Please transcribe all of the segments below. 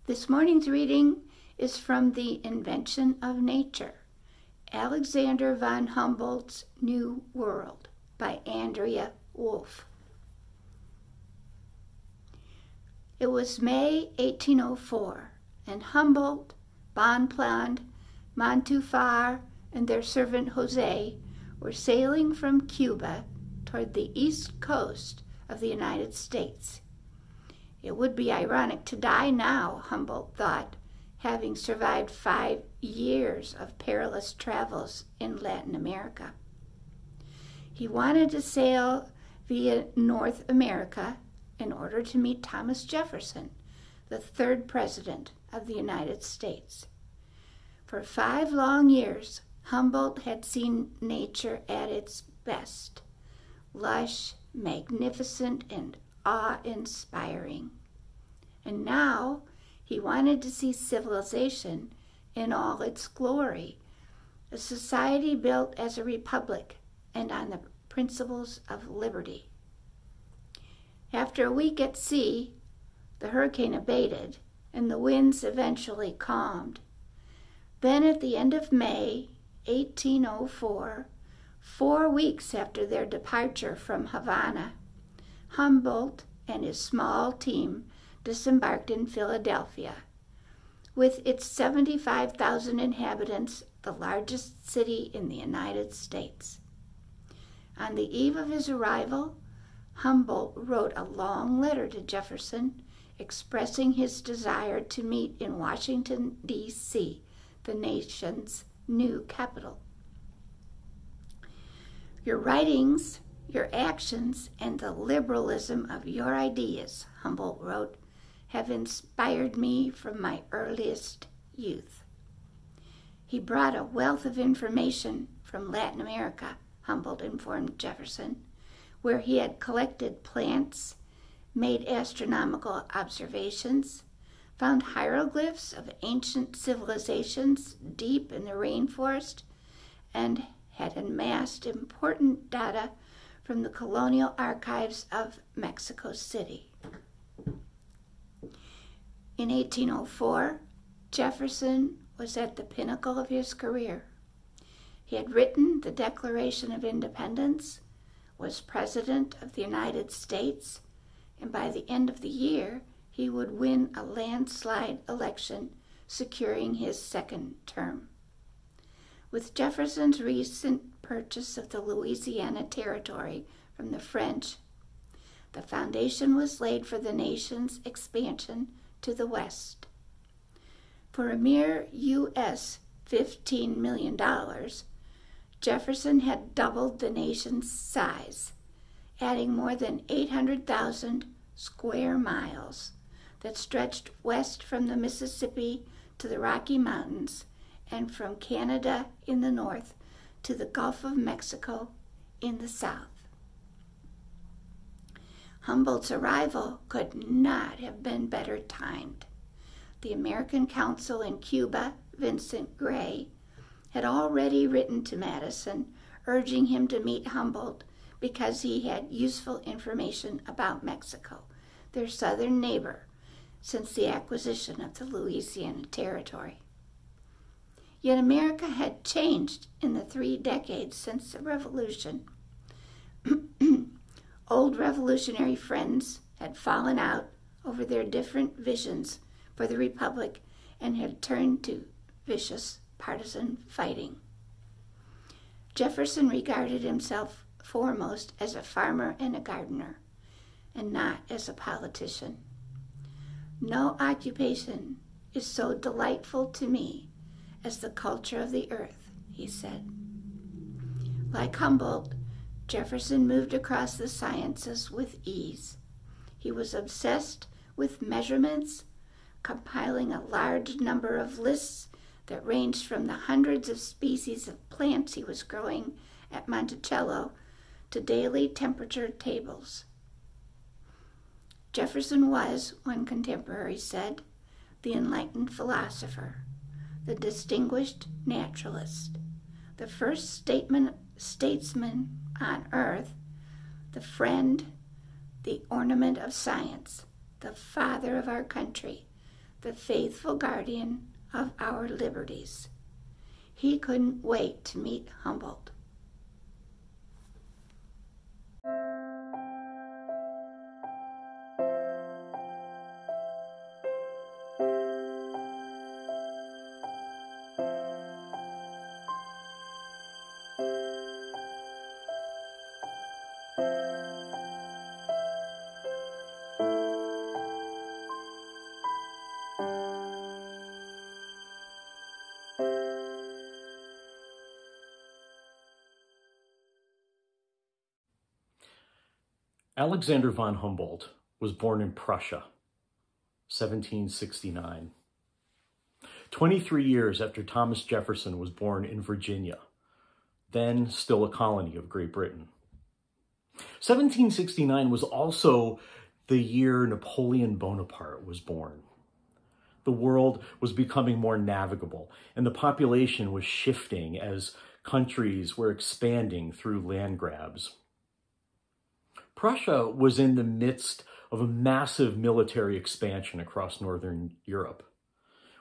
This morning's reading is from The Invention of Nature, Alexander von Humboldt's New World by Andrea Wolf. It was May 1804, and Humboldt, Bonpland, Montufar, and their servant Jose were sailing from Cuba toward the east coast of the United States. It would be ironic to die now, Humboldt thought, having survived 5 years of perilous travels in Latin America. He wanted to sail via North America in order to meet Thomas Jefferson, the 3rd President of the United States. For 5 long years, Humboldt had seen nature at its best, lush, magnificent, and awe-inspiring. And now he wanted to see civilization in all its glory, a society built as a republic and on the principles of liberty. After a week at sea, the hurricane abated and the winds eventually calmed. Then at the end of May 1804, 4 weeks after their departure from Havana, Humboldt and his small team disembarked in Philadelphia. With its 75,000 inhabitants, the largest city in the United States. On the eve of his arrival, Humboldt wrote a long letter to Jefferson expressing his desire to meet in Washington, D.C., the nation's new capital. Your writings, your actions, and the liberalism of your ideas, Humboldt wrote, have inspired me from my earliest youth. He brought a wealth of information from Latin America, Humboldt informed Jefferson, where he had collected plants, made astronomical observations, found hieroglyphs of ancient civilizations deep in the rainforest, and had amassed important data from the colonial archives of Mexico City. In 1804, Jefferson was at the pinnacle of his career. He had written the Declaration of Independence, was President of the United States, and by the end of the year, he would win a landslide election, securing his 2nd term. With Jefferson's recent purchase of the Louisiana Territory from the French, the foundation was laid for the nation's expansion to the west. For a mere U.S. $15 million, Jefferson had doubled the nation's size, adding more than 800,000 square miles that stretched west from the Mississippi to the Rocky Mountains and from Canada in the north to the Gulf of Mexico in the south. Humboldt's arrival could not have been better timed. The American consul in Cuba, Vincent Gray, had already written to Madison urging him to meet Humboldt because he had useful information about Mexico, their southern neighbor, since the acquisition of the Louisiana Territory. Yet America had changed in the 3 decades since the Revolution. Old revolutionary friends had fallen out over their different visions for the Republic and had turned to vicious partisan fighting. Jefferson regarded himself foremost as a farmer and a gardener, and not as a politician. No occupation is so delightful to me as the culture of the earth, he said. Like Humboldt, Jefferson moved across the sciences with ease. He was obsessed with measurements, compiling a large number of lists that ranged from the hundreds of species of plants he was growing at Monticello to daily temperature tables. Jefferson was, one contemporary said, the enlightened philosopher, the distinguished naturalist, the first statesman on earth, the friend, the ornament of science, the father of our country, the faithful guardian of our liberties. He couldn't wait to meet Humboldt. Alexander von Humboldt was born in Prussia, 1769. 23 years after Thomas Jefferson was born in Virginia, then still a colony of Great Britain. 1769 was also the year Napoleon Bonaparte was born. The world was becoming more navigable, and the population was shifting as countries were expanding through land grabs. Prussia was in the midst of a massive military expansion across Northern Europe,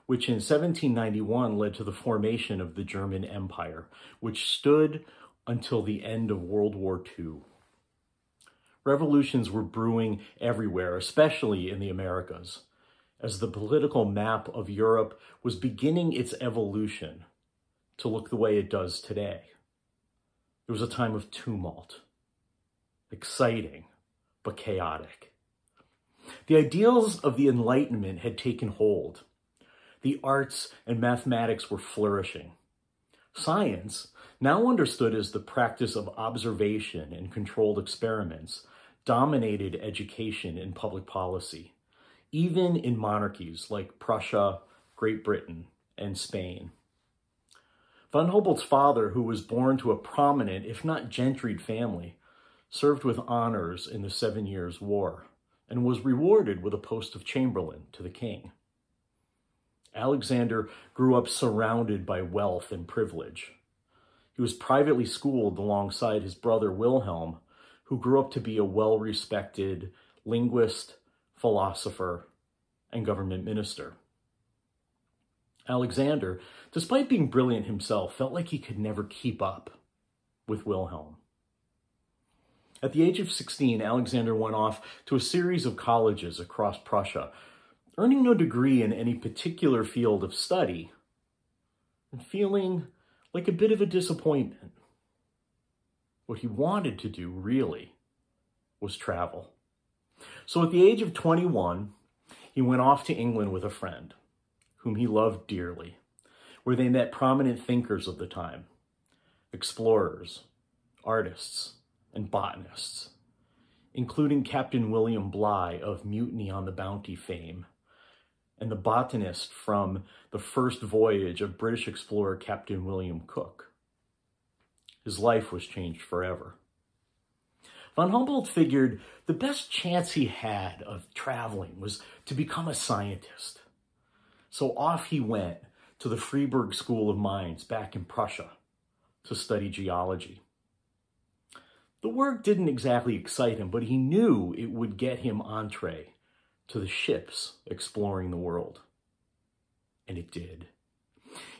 which in 1791 led to the formation of the German Empire, which stood until the end of World War II. Revolutions were brewing everywhere, especially in the Americas, as the political map of Europe was beginning its evolution to look the way it does today. It was a time of tumult. Exciting, but chaotic. The ideals of the Enlightenment had taken hold. The arts and mathematics were flourishing. Science, now understood as the practice of observation and controlled experiments, dominated education and public policy, even in monarchies like Prussia, Great Britain, and Spain. Von Humboldt's father, who was born to a prominent, if not gentried family, served with honors in the 7 Years' War, and was rewarded with a post of chamberlain to the king. Alexander grew up surrounded by wealth and privilege. He was privately schooled alongside his brother Wilhelm, who grew up to be a well-respected linguist, philosopher, and government minister. Alexander, despite being brilliant himself, felt like he could never keep up with Wilhelm. At the age of 16, Alexander went off to a series of colleges across Prussia, earning no degree in any particular field of study, and feeling like a bit of a disappointment. What he wanted to do, really, was travel. So at the age of 21, he went off to England with a friend, whom he loved dearly, where they met prominent thinkers of the time, explorers, artists, and botanists, including Captain William Bligh of Mutiny on the Bounty fame, and the botanist from the first voyage of British explorer Captain William Cook. His life was changed forever. Von Humboldt figured the best chance he had of traveling was to become a scientist. So off he went to the Freiburg School of Mines back in Prussia to study geology. The work didn't exactly excite him, but he knew it would get him entree to the ships exploring the world. And it did.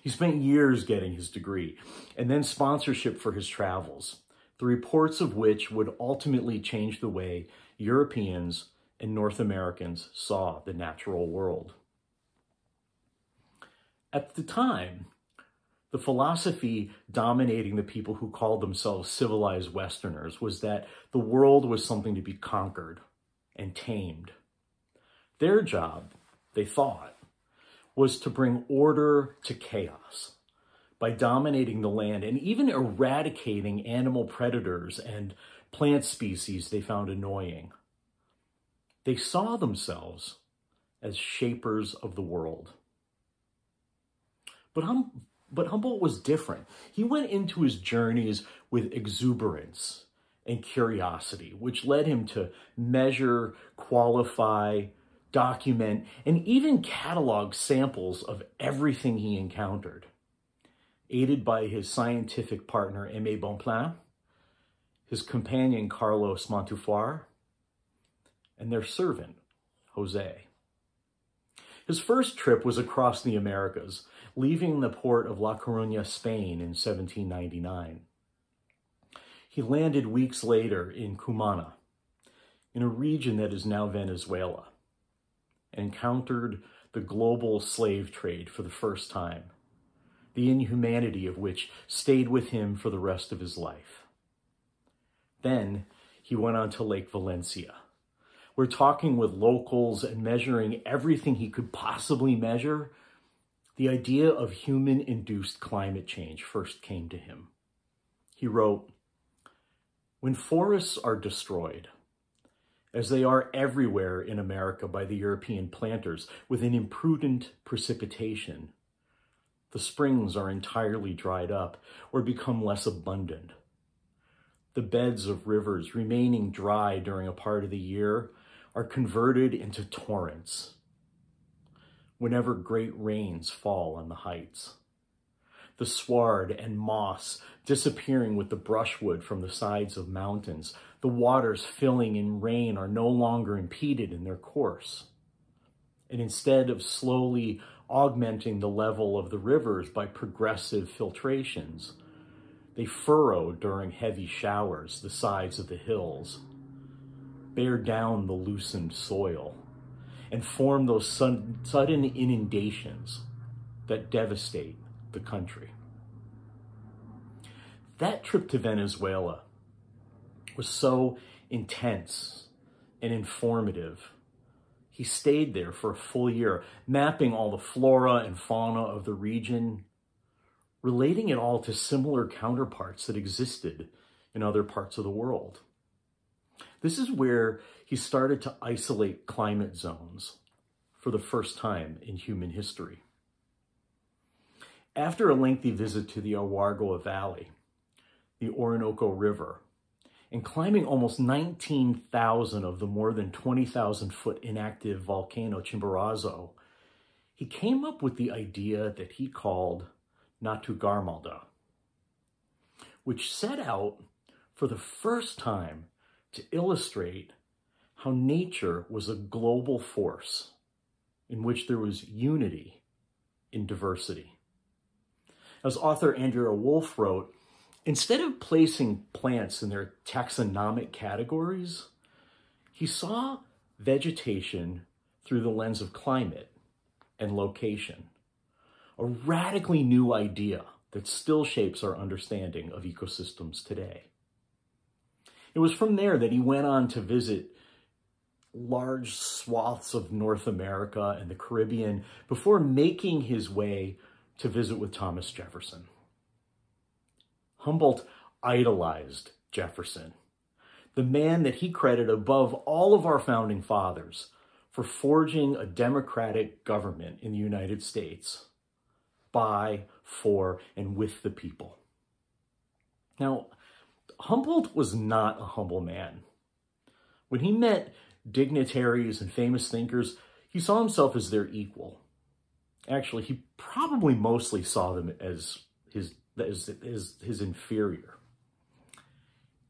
He spent years getting his degree, and then sponsorship for his travels, the reports of which would ultimately change the way Europeans and North Americans saw the natural world. At the time, the philosophy dominating the people who called themselves civilized Westerners was that the world was something to be conquered and tamed. Their job, they thought, was to bring order to chaos by dominating the land and even eradicating animal predators and plant species they found annoying. They saw themselves as shapers of the world. But Humboldt was different. He went into his journeys with exuberance and curiosity, which led him to measure, qualify, document, and even catalog samples of everything he encountered. Aided by his scientific partner, Aimé Bonpland, his companion, Carlos Montufar, and their servant, Jose. His first trip was across the Americas, leaving the port of La Coruña, Spain in 1799. He landed weeks later in Cumana, in a region that is now Venezuela, and encountered the global slave trade for the first time, the inhumanity of which stayed with him for the rest of his life. Then he went on to Lake Valencia, where talking with locals and measuring everything he could possibly measure, the idea of human-induced climate change first came to him. He wrote, "When forests are destroyed, as they are everywhere in America by the European planters with an imprudent precipitation, the springs are entirely dried up or become less abundant. The beds of rivers remaining dry during a part of the year are converted into torrents whenever great rains fall on the heights. The sward and moss disappearing with the brushwood from the sides of mountains, the waters filling in rain are no longer impeded in their course. And instead of slowly augmenting the level of the rivers by progressive filtrations, they furrow during heavy showers the sides of the hills, bear down the loosened soil, and form those sudden inundations that devastate the country." That trip to Venezuela was so intense and informative. He stayed there for a full year, mapping all the flora and fauna of the region, relating it all to similar counterparts that existed in other parts of the world. This is where he started to isolate climate zones for the first time in human history. After a lengthy visit to the Aguargoa Valley, the Orinoco River, and climbing almost 19,000 of the more than 20,000-foot inactive volcano Chimborazo, he came up with the idea that he called Naturgarmalda, which set out for the first time to illustrate how nature was a global force in which there was unity in diversity. As author Andrea Wolf wrote, instead of placing plants in their taxonomic categories, he saw vegetation through the lens of climate and location, a radically new idea that still shapes our understanding of ecosystems today. It was from there that he went on to visit large swaths of North America and the Caribbean before making his way to visit with Thomas Jefferson. Humboldt idolized Jefferson, the man that he credited above all of our founding fathers for forging a democratic government in the United States by, for, and with the people. Now, Humboldt was not a humble man. When he met dignitaries and famous thinkers, he saw himself as their equal. Actually, he probably mostly saw them as his inferior.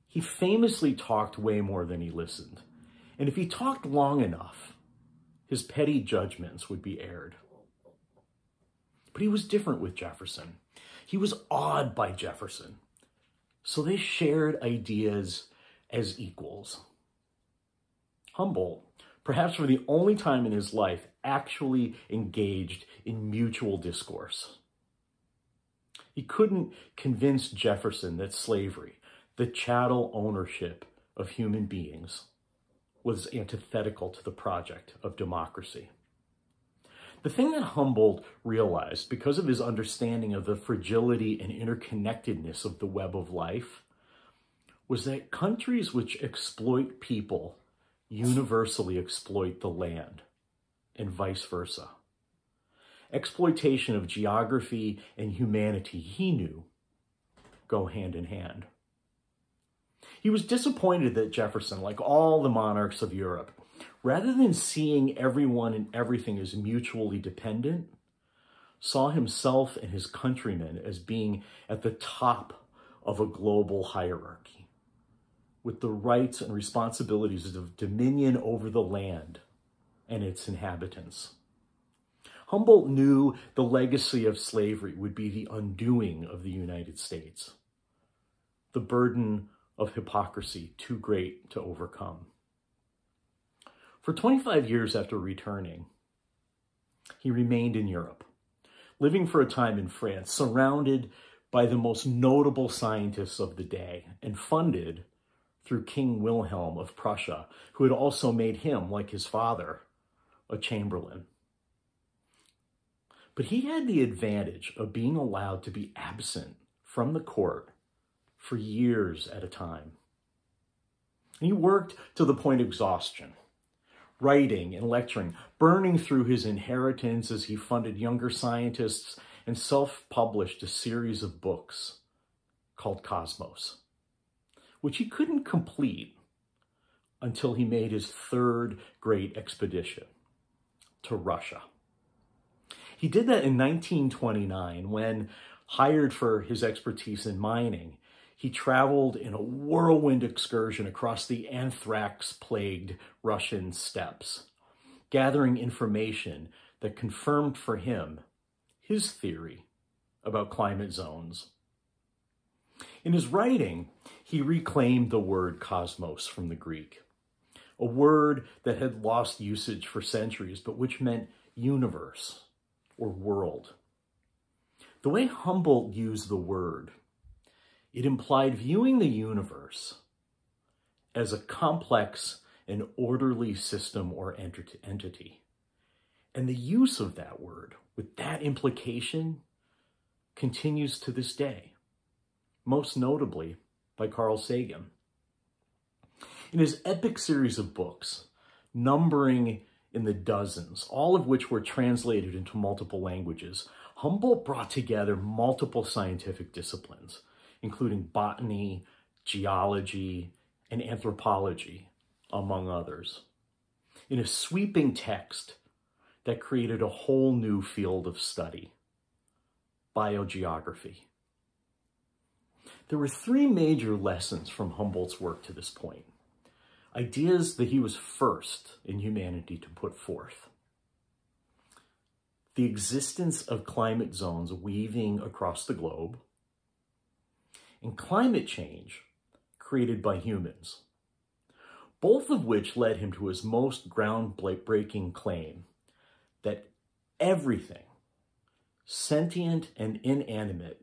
He famously talked way more than he listened. And if he talked long enough, his petty judgments would be aired. But he was different with Jefferson. He was awed by Jefferson. So they shared ideas as equals. Humboldt, perhaps for the only time in his life, actually engaged in mutual discourse. He couldn't convince Jefferson that slavery, the chattel ownership of human beings, was antithetical to the project of democracy. The thing that Humboldt realized, because of his understanding of the fragility and interconnectedness of the web of life, was that countries which exploit people universally exploit the land, and vice versa. Exploitation of geography and humanity, he knew, go hand in hand. He was disappointed that Jefferson, like all the monarchs of Europe, rather than seeing everyone and everything as mutually dependent, saw himself and his countrymen as being at the top of a global hierarchy, with the rights and responsibilities of dominion over the land and its inhabitants. Humboldt knew the legacy of slavery would be the undoing of the United States, the burden of hypocrisy too great to overcome. For 25 years after returning, he remained in Europe, living for a time in France, surrounded by the most notable scientists of the day and funded through King Wilhelm of Prussia, who had also made him, like his father, a chamberlain. But he had the advantage of being allowed to be absent from the court for years at a time. And he worked to the point of exhaustion, writing and lecturing, burning through his inheritance as he funded younger scientists and self-published a series of books called Cosmos, which he couldn't complete until he made his third great expedition to Russia. He did that in 1929 when, hired for his expertise in mining, he traveled in a whirlwind excursion across the anthrax-plagued Russian steppes, gathering information that confirmed for him his theory about climate zones. In his writing, he reclaimed the word cosmos from the Greek, a word that had lost usage for centuries, but which meant universe or world. The way Humboldt used the word, it implied viewing the universe as a complex and orderly system or entity. And the use of that word with that implication continues to this day, most notably by Carl Sagan. In his epic series of books, numbering in the dozens, all of which were translated into multiple languages, Humboldt brought together multiple scientific disciplines, including botany, geology, and anthropology, among others, in a sweeping text that created a whole new field of study, biogeography. There were three major lessons from Humboldt's work to this point, ideas that he was first in humanity to put forth. The existence of climate zones weaving across the globe, and climate change created by humans, both of which led him to his most groundbreaking claim that everything, sentient and inanimate,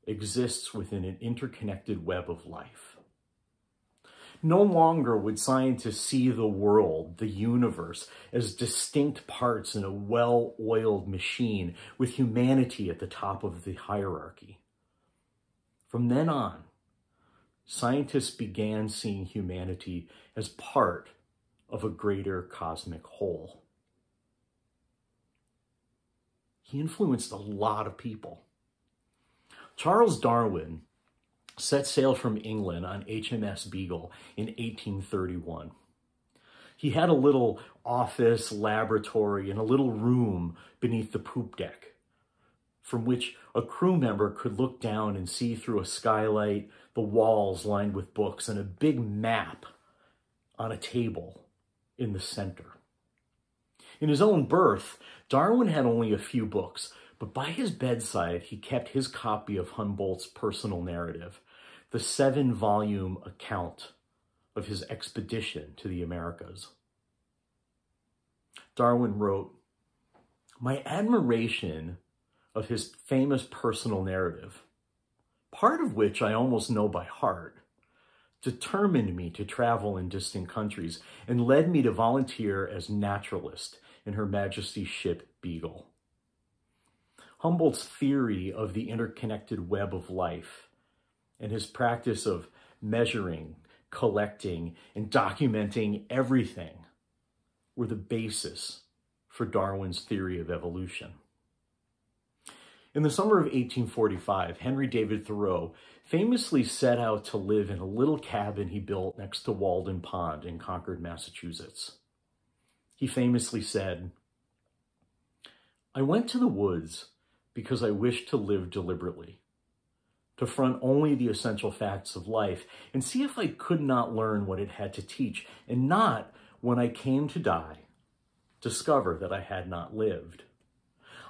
exists within an interconnected web of life. No longer would scientists see the world, the universe, as distinct parts in a well-oiled machine with humanity at the top of the hierarchy. From then on, scientists began seeing humanity as part of a greater cosmic whole. He influenced a lot of people. Charles Darwin set sail from England on HMS Beagle in 1831. He had a little office, laboratory, and a little room beneath the poop deck, from which a crew member could look down and see through a skylight the walls lined with books and a big map on a table in the center. In his own berth, Darwin had only a few books, but by his bedside, he kept his copy of Humboldt's personal narrative, the 7-volume account of his expedition to the Americas. Darwin wrote, "My admiration of his famous personal narrative, part of which I almost know by heart, determined me to travel in distant countries and led me to volunteer as naturalist in Her Majesty's ship Beagle. Humboldt's theory of the interconnected web of life and his practice of measuring, collecting, and documenting everything were the basis for Darwin's theory of evolution." In the summer of 1845, Henry David Thoreau famously set out to live in a little cabin he built next to Walden Pond in Concord, Massachusetts. He famously said, "I went to the woods because I wished to live deliberately, to front only the essential facts of life and see if I could not learn what it had to teach, and not, when I came to die, discover that I had not lived."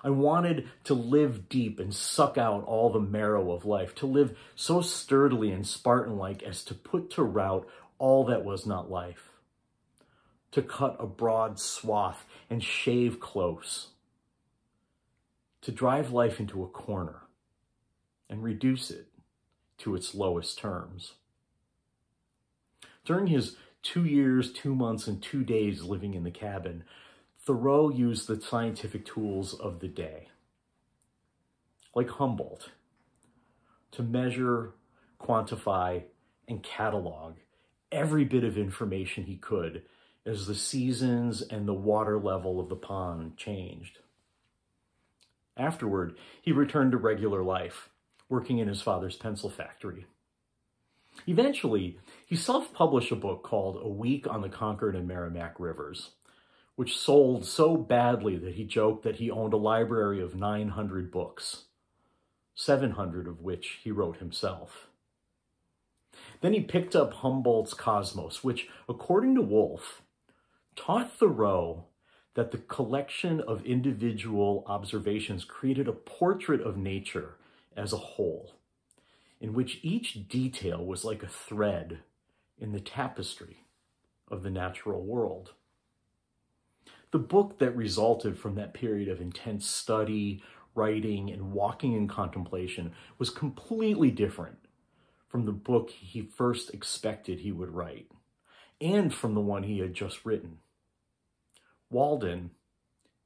I wanted to live deep and suck out all the marrow of life, to live so sturdily and Spartan-like as to put to rout all that was not life, to cut a broad swath and shave close, to drive life into a corner and reduce it to its lowest terms. During his 2 years, 2 months, and 2 days living in the cabin, Thoreau used the scientific tools of the day, like Humboldt, to measure, quantify, and catalog every bit of information he could as the seasons and the water level of the pond changed. Afterward, he returned to regular life, working in his father's pencil factory. Eventually, he self-published a book called A Week on the Concord and Merrimack Rivers, which sold so badly that he joked that he owned a library of 900 books, 700 of which he wrote himself. Then he picked up Humboldt's Cosmos, which, according to Woolf, taught Thoreau that the collection of individual observations created a portrait of nature as a whole, in which each detail was like a thread in the tapestry of the natural world. The book that resulted from that period of intense study, writing, and walking in contemplation was completely different from the book he first expected he would write, and from the one he had just written. Walden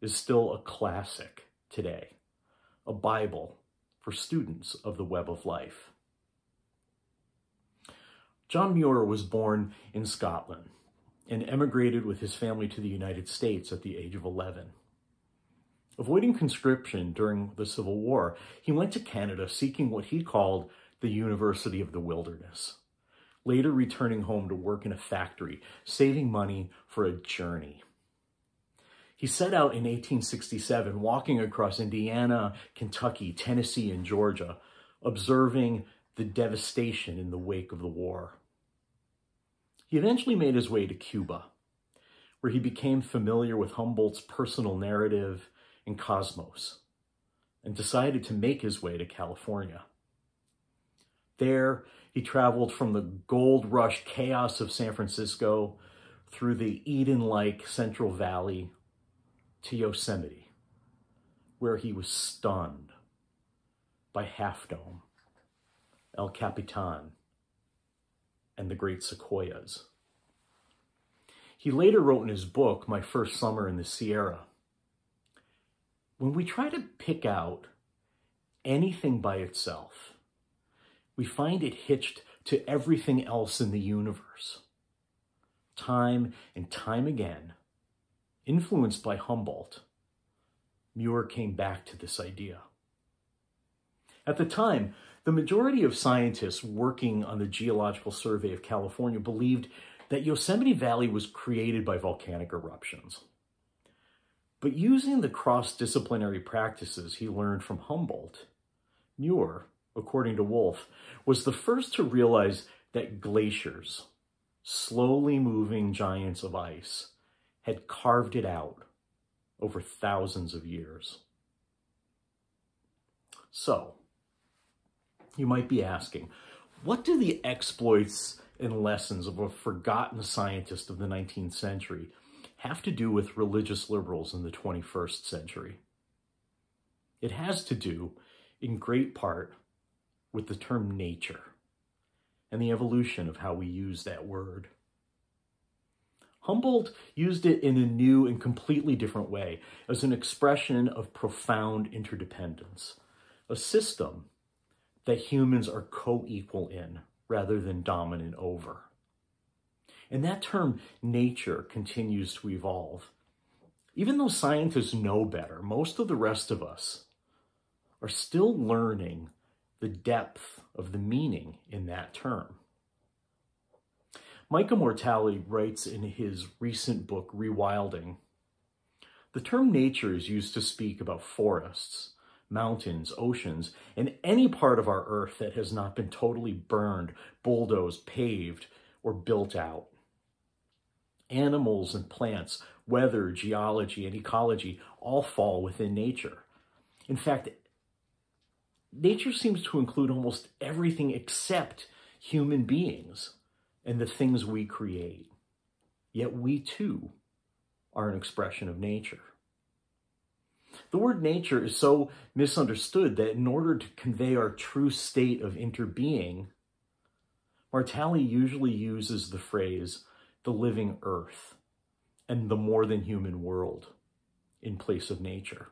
is still a classic today, a Bible for students of the web of life. John Muir was born in Scotland and emigrated with his family to the United States at the age of 11. Avoiding conscription during the Civil War, he went to Canada seeking what he called the University of the Wilderness, later returning home to work in a factory, saving money for a journey. He set out in 1867, walking across Indiana, Kentucky, Tennessee, and Georgia, observing the devastation in the wake of the war. He eventually made his way to Cuba, where he became familiar with Humboldt's personal narrative and Cosmos, and decided to make his way to California. There, he traveled from the gold rush chaos of San Francisco through the Eden-like Central Valley to Yosemite, where he was stunned by Half Dome, El Capitan, and the great sequoias. He later wrote in his book, My First Summer in the Sierra, when we try to pick out anything by itself, we find it hitched to everything else in the universe. Time and time again, influenced by Humboldt, Muir came back to this idea. At the time, the majority of scientists working on the Geological Survey of California believed that Yosemite Valley was created by volcanic eruptions. But using the cross-disciplinary practices he learned from Humboldt, Muir, according to Woolf, was the first to realize that glaciers, slowly moving giants of ice, had carved it out over thousands of years. So, you might be asking, what do the exploits and lessons of a forgotten scientist of the 19th century have to do with religious liberals in the 21st century? It has to do, in great part, with the term nature and the evolution of how we use that word. Humboldt used it in a new and completely different way as an expression of profound interdependence, a system that humans are co-equal in rather than dominant over. And that term, nature, continues to evolve. Even though scientists know better, most of the rest of us are still learning the depth of the meaning in that term. Micah Mortale writes in his recent book, Rewilding, the term nature is used to speak about forests, mountains, oceans, and any part of our earth that has not been totally burned, bulldozed, paved, or built out. Animals and plants, weather, geology, and ecology all fall within nature, In fact, nature seems to include almost everything except human beings and the things we create. Yet we too are an expression of nature. The word nature is so misunderstood that in order to convey our true state of interbeing, Martelli usually uses the phrase the living earth and the more than human world in place of nature.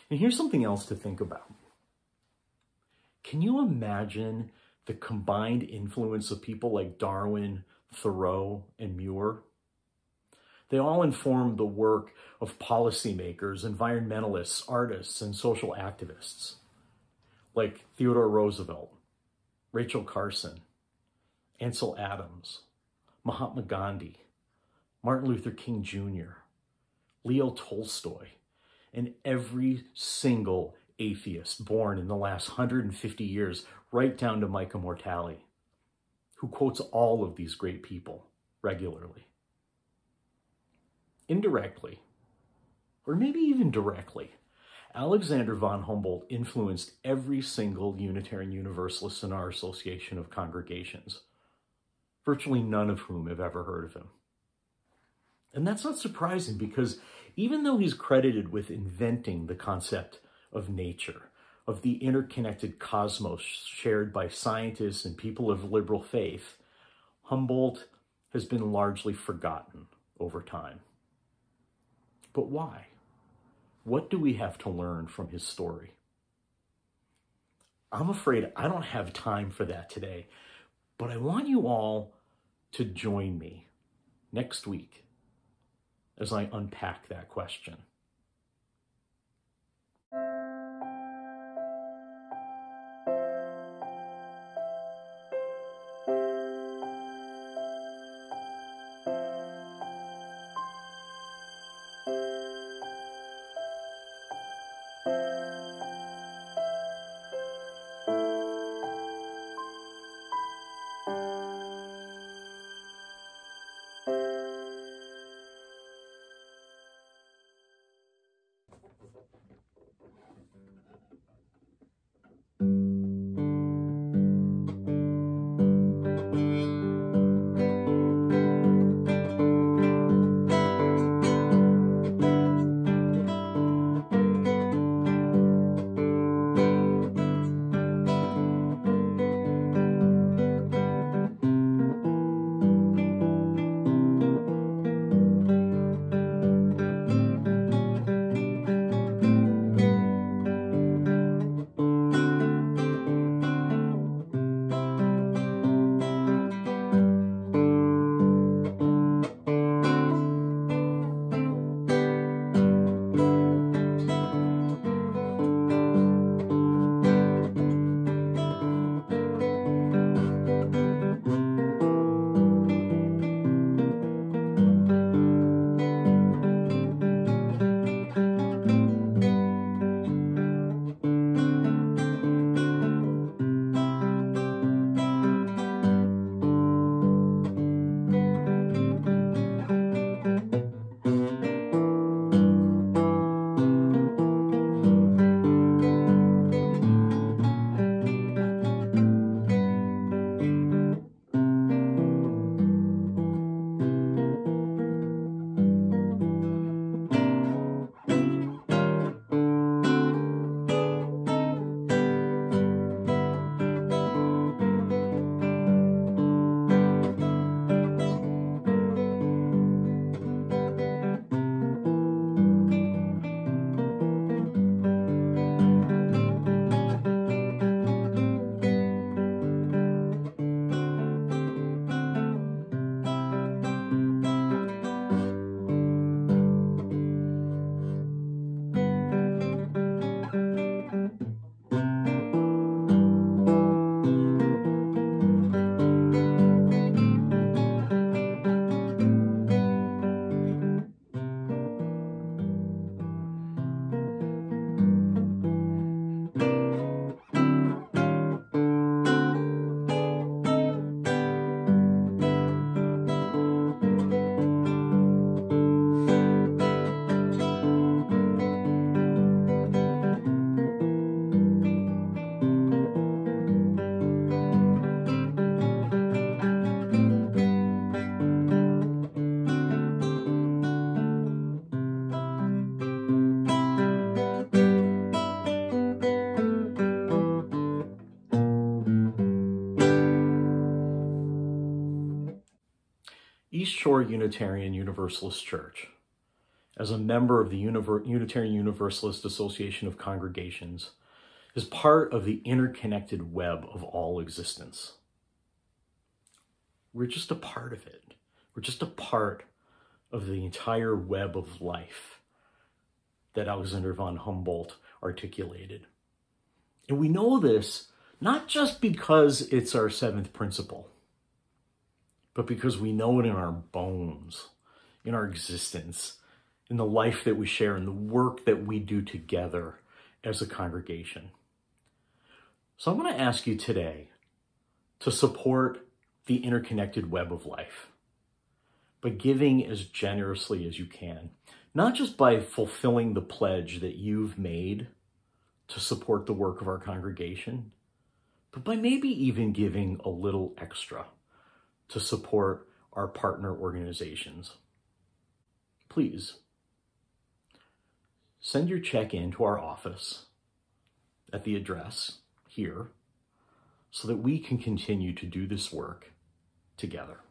And here's something else to think about. Can you imagine the combined influence of people like Darwin, Thoreau, and Muir? They all informed the work of policymakers, environmentalists, artists, and social activists like Theodore Roosevelt, Rachel Carson, Ansel Adams, Mahatma Gandhi, Martin Luther King Jr., Leo Tolstoy, and every single atheist born in the last 150 years, right down to Micah Mortali, who quotes all of these great people regularly. Indirectly, or maybe even directly, Alexander von Humboldt influenced every single Unitarian Universalist in our association of congregations, virtually none of whom have ever heard of him. And that's not surprising because even though he's credited with inventing the concept of nature, of the interconnected cosmos shared by scientists and people of liberal faith, Humboldt has been largely forgotten over time. But why? What do we have to learn from his story? I'm afraid I don't have time for that today, but I want you all to join me next week as I unpack that question. East Shore Unitarian Universalist Church, as a member of the Unitarian Universalist Association of Congregations, is part of the interconnected web of all existence. We're just a part of it. We're just a part of the entire web of life that Alexander von Humboldt articulated. And we know this not just because it's our seventh principle, but because we know it in our bones, in our existence, in the life that we share, in the work that we do together as a congregation. So I'm going to ask you today to support the interconnected web of life by giving as generously as you can, not just by fulfilling the pledge that you've made to support the work of our congregation, but by maybe even giving a little extra to support our partner organizations. Please send your check in to our office at the address here so that we can continue to do this work together.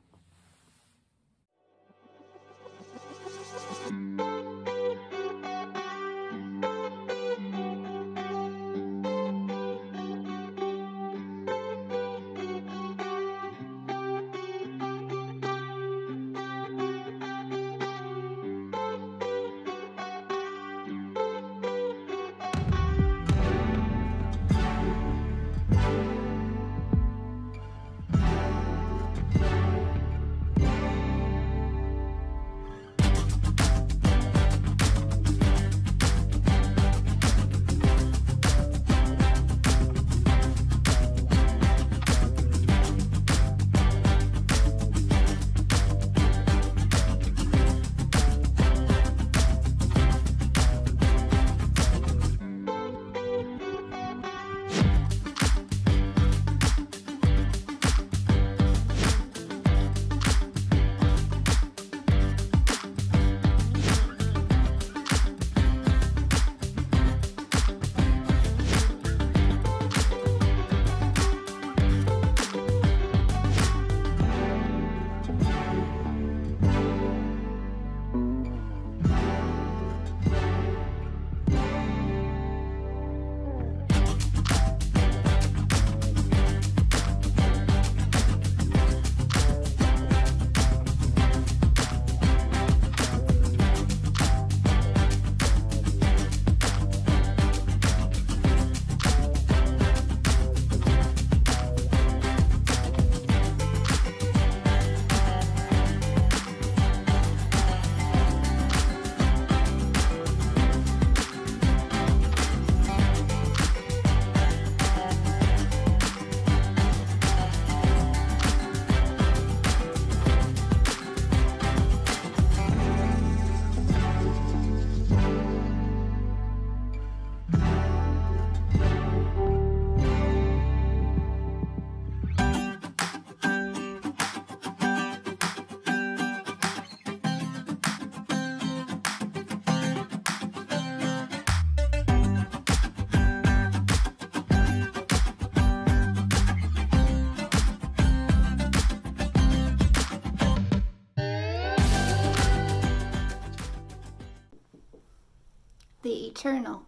The Eternal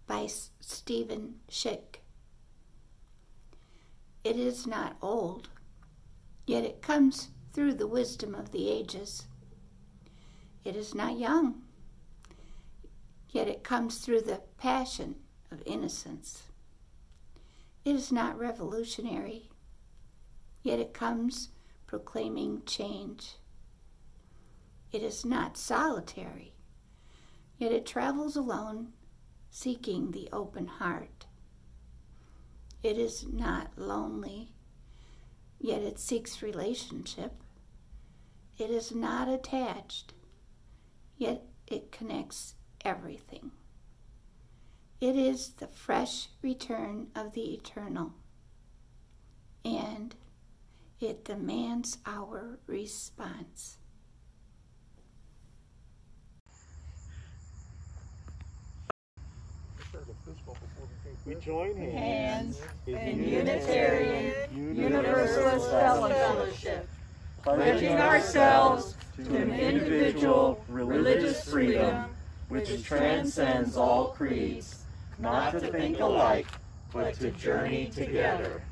by Stephen Schick. It is not old, yet it comes through the wisdom of the ages. It is not young, yet it comes through the passion of innocence. It is not revolutionary, yet it comes proclaiming change. It is not solitary, yet it travels alone, seeking the open heart. It is not lonely, yet it seeks relationship. It is not attached, yet it connects everything. It is the fresh return of the eternal, and it demands our response. We join hands in Unitarian Universalist Fellowship pledging ourselves to an individual religious freedom which transcends all creeds, not to think alike, but to journey together.